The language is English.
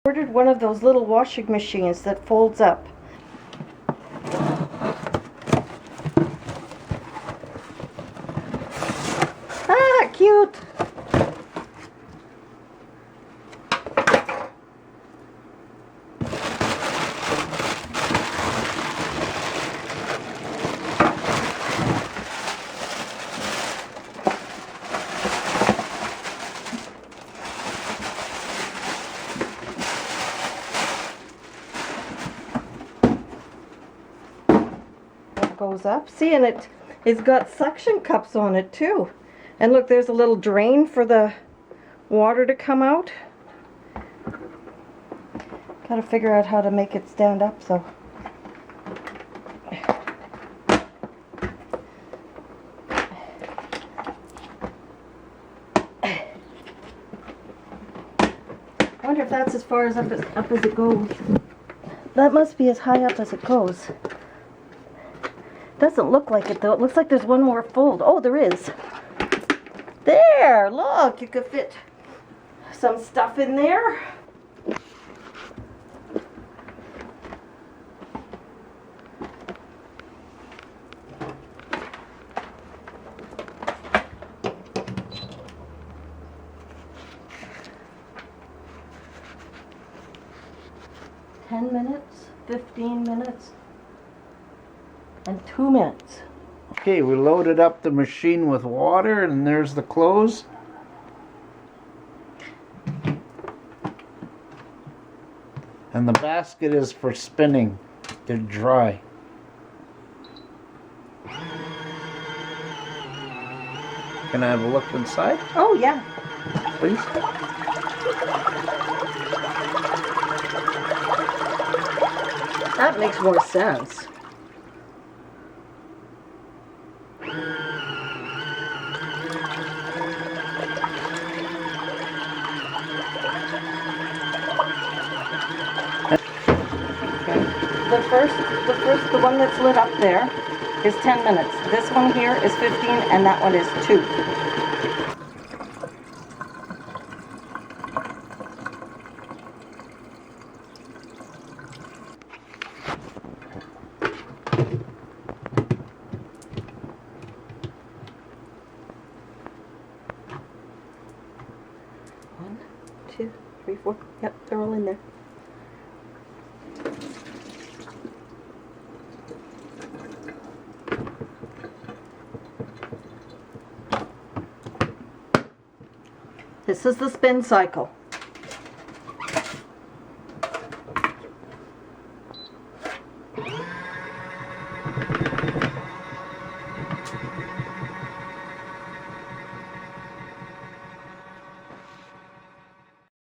Ordered one of those little washing machines that folds up. Ah, cute! Goes up. See, and it's got suction cups on it too. And look, there's a little drain for the water to come out. Gotta figure out how to make it stand up so. I wonder if that's as far as up as it goes. That must be as high up as it goes. Doesn't look like it though. It looks like there's one more fold. Oh, there is. There, look, you could fit some stuff in there. $10 minutes, 15 minutes. And 2 minutes. Okay, we loaded up the machine with water and there's the clothes. And the basket is for spinning. They're dry. Can I have a look inside? Oh, yeah. Please? That makes more sense. The one that's lit up there is 10 minutes. This one here is 15 and that one is 2. One, 2, 3, 4. Yep, they're all in there. This is the spin cycle.